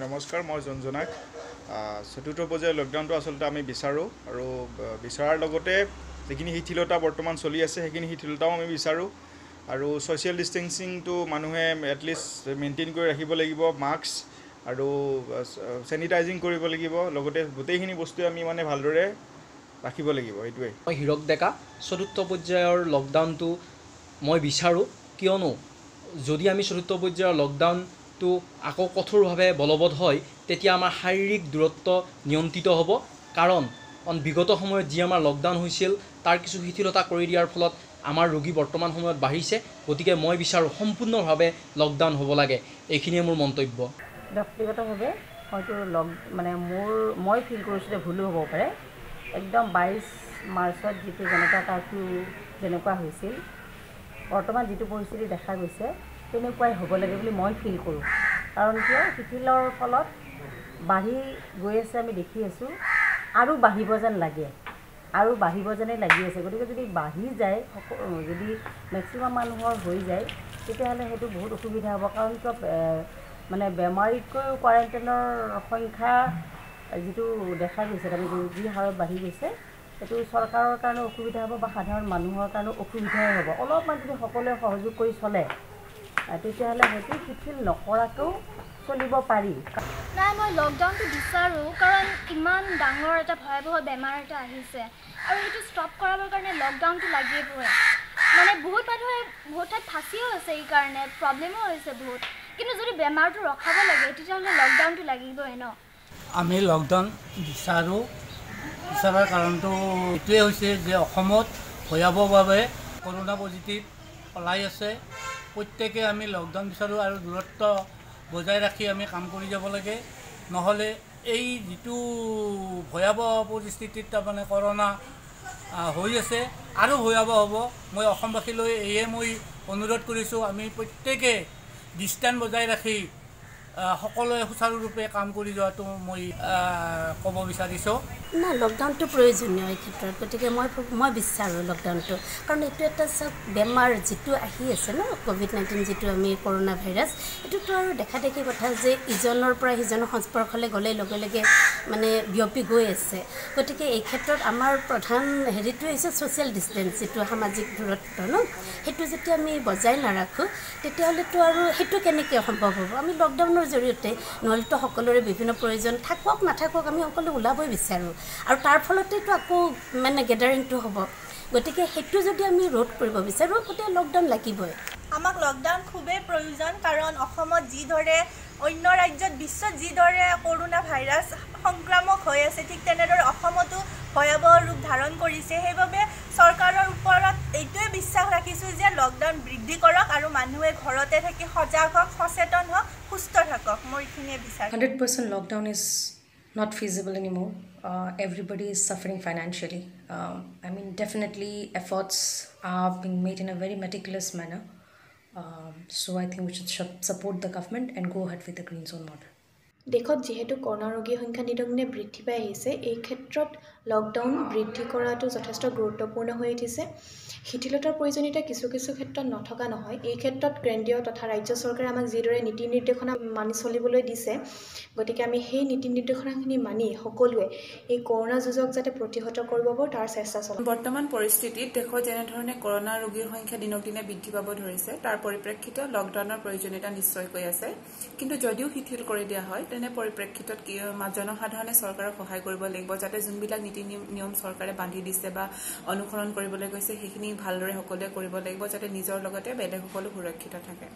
নমস্কাৰ, মই জনজনাক। চতুৰ্থ পৰ্যায়ৰ লকডাউনটো আচলতে আমি বিচাৰোঁ আৰু বিচাৰাৰ লগতে যিখিনি শিথিলতা বৰ্তমান চলি আছে সেইখিনি শিথিলতাও আমি বিচাৰোঁ আৰু ছ'চিয়েল ডিষ্টেঞ্চিংটো মানুহে এটলিষ্ট মেইনটেইন কৰি ৰাখিব লাগিব। মাস্ক আৰু চেনিটাইজিং কৰিব লাগিব, লগতে গোটেইখিনি বস্তুৱে আমি ভালদৰে ৰাখিব লাগিব। এইটোৱেই। মই হীৰক ডেকা। চতুৰ্থ পৰ্যায়ৰ লকডাউনটো মই বিচাৰোঁ, কিয়নো যদি আমি চতুৰ্থ পৰ্যায়ৰ লকডাউনটো আকৌ কঠোৰভাৱে বলবৎ হয় তেতিয়া আমাৰ শাৰীৰিক দূৰত্ব নিয়ন্ত্ৰিত হ'ব। কাৰণ বিগত সময়ত যি আমাৰ লকডাউন হৈছিল তাৰ কিছু শিথিলতা কৰি দিয়াৰ ফলত আমাৰ ৰোগী বৰ্তমান সময়ত বাঢ়িছে। গতিকে মই বিচাৰোঁ সম্পূৰ্ণভাৱে লকডাউন হ'ব লাগে। এইখিনিয়ে মোৰ মন্তব্য। ব্যক্তিগতভাৱে হয়তো মই ফিল কৰিছোঁ যে ভুলো হ'ব পাৰে। একদম 22 মাৰ্চত যিটো জনতা কাৰ্ফিউ যেনেকুৱা হৈছিল, বৰ্তমান যিটো পৰিস্থিতি দেখা গৈছে তেনেকুৱাই হ'ব লাগে বুলি মই ফিল কৰোঁ। কাৰণ কিয়, শিথিলৰ ফলত বাঢ়ি গৈ আছে, আমি দেখি আছোঁ, আৰু বাঢ়িব যেন লাগে, আৰু বাঢ়িব যেনেই লাগি আছে। গতিকে যদি বাঢ়ি যায়, যদি মেক্সিমাম মানুহৰ হৈ যায়, তেতিয়াহ'লে সেইটো বহুত অসুবিধা হ'ব। কাৰণ কিয়, বেমাৰীতকৈ কোৱাৰেণ্টাইনৰ সংখ্যা যিটো দেখা গৈছে, যি হাৰত বাঢ়ি গৈছে, সেইটো চৰকাৰৰ কাৰণে অসুবিধা হ'ব বা সাধাৰণ মানুহৰ কাৰণেও অসুবিধাই হ'ব। অলপমান যদি সকলোৱে সহযোগ কৰি চলে তেতিয়াহ'লে হয়তো শিথিল নকৰাকৈও চলিব পাৰি। নাই, মই লকডাউনটো বিচাৰোঁ, কাৰণ ইমান ডাঙৰ এটা ভয়াৱহ বেমাৰ এটা আহিছে আৰু সেইটো ষ্টপ কৰাবৰ কাৰণে লকডাউনটো লাগিবই। বহুত মানুহে বহুত ঠাইত ফাঁচিও আছে, এইকাৰণে প্ৰব্লেমো হৈছে বহুত। কিন্তু যদি বেমাৰটো ৰখাব লাগে তেতিয়াহ'লে লকডাউনটো লাগিবই ন। আমি লকডাউন বিচৰাৰ কাৰণটো এইটোৱে হৈছে যে অসমত ভয়াৱহভাৱে কৰোণা পজিটিভ ওলাই আছে। প্ৰত্যেকে আমি লকডাউন বিচাৰোঁ আৰু দূৰত্ব বজাই ৰাখি আমি কাম কৰি যাব লাগে। নহ'লে এই যিটো ভয়াৱহ পৰিস্থিতিত কৰোণা হৈ আছে আৰু ভয়াৱহ হ'ব। মই অসমবাসীলৈ মই অনুৰোধ কৰিছোঁ, আমি প্ৰত্যেকে ডিষ্টেঞ্চ বজাই ৰাখি সকলোৱে সুচাৰুৰূপে কাম কৰি যোৱাটো মই ক'ব বিচাৰিছোঁ। না, লকডাউনটো প্ৰয়োজনীয় এই ক্ষেত্ৰত। গতিকে মই বিচাৰোঁ লকডাউনটো, কাৰণ এইটো এটা বেমাৰ যিটো আহি আছে ন, ক'ভিড-19 যিটো আমি কৰোণা ভাইৰাছ, এইটোতো আৰু দেখা দেখি কথা যে ইজনৰ পৰা সিজনৰ সংস্পৰ্শলৈ গ'লেই লগে লগে বিয়পি গৈ আছে। গতিকে এই ক্ষেত্ৰত আমাৰ প্ৰধান হেৰিটোৱে হৈছে ছ'চিয়েল ডিষ্টেঞ্চ, যিটো সামাজিক দূৰত্ব ন, সেইটো যেতিয়া আমি বজাই নাৰাখোঁ তেতিয়াহ'লেতো আৰু সেইটো কেনেকৈ সম্ভৱ হ'ব। আমি লকডাউনৰ জৰিয়তে, নহ'লেতো সকলোৰে বিভিন্ন প্ৰয়োজন থাকক নাথাকক, আমি সকলো ওলাবই বিচাৰোঁ আৰু তাৰ ফলতেতো আকৌ গেডাৰিংটো হ'ব। গতিকে সেইটো যদি আমি ৰোধ কৰিব বিচাৰোঁ, গতিকে লকডাউন লাগিবই। আমাক লকডাউন খুবেই প্ৰয়োজন, কাৰণ অসমত যিদৰে অন্য ৰাজ্যত, বিশ্বত যিদৰে কৰোণা ভাইৰাছ সংক্ৰামক হৈ আছে, ঠিক তেনেদৰে অসমতো ভয়াৱহ ৰূপ ধাৰণ কৰিছে। সেইবাবে চৰকাৰৰ ওপৰত এইটোৱে বিশ্বাস ৰাখিছোঁ যে লকডাউন বৃদ্ধি কৰক আৰু মানুহে ঘৰতে থাকি সজাগ হওক, সচেতন হওক, সুস্থ থাকক। মই এইখিনিয়ে বিচাৰোঁ। 100% lockdown is not feasible anymore. Everybody is suffering financially. Definitely efforts are being made in a very meticulous manner. So I think we should support the government and go ahead with the green zone model. দেশত যিহেতু corona ৰোগীৰ সংখ্যা দিনক দিনে বৃদ্ধি পাই আহিছে, এই ক্ষেত্ৰত লকডাউন বৃদ্ধি কৰাটো যথেষ্ট গুৰুত্বপূৰ্ণ হৈ উঠিছে। শিথিলতাৰ প্ৰয়োজনীয়তা কিছু কিছু ক্ষেত্ৰত নথকা নহয়। এই ক্ষেত্ৰত কেন্দ্ৰীয় তথা ৰাজ্য চৰকাৰে আমাক যিদৰে নীতি নিৰ্দেশনা মানি চলিবলৈ দিছে, গতিকে আমি সেই নীতি নিৰ্দেশনাখিনি মানি সকলোৱে এই কৰোণা যুঁজক যাতে প্ৰতিহত কৰিব পাৰোঁ তাৰ চেষ্টা চলাম। বৰ্তমান পৰিস্থিতিত দেশত যেনেধৰণে কৰোণা ৰোগীৰ সংখ্যা দিনক দিনে বৃদ্ধি পাব ধৰিছে, তাৰ পৰিপ্ৰেক্ষিতত লকডাউনৰ প্ৰয়োজনীয়তা নিশ্চয়কৈ আছে। কিন্তু যদিও শিথিল কৰি দিয়া হয়, তেনে পৰিপ্ৰেক্ষিতত জনসাধাৰণে চৰকাৰক সহায় কৰিব লাগিব, যাতে যোনবিলাক নীতি নিয়ম চৰকাৰে বান্ধি দিছে বা অনুসৰণ কৰিবলৈ গৈছে সেইখিনি ভালদৰে সকলোৱে কৰিব লাগিব, যাতে নিজৰ লগতে বেলেগসকলো সুৰক্ষিত থাকে।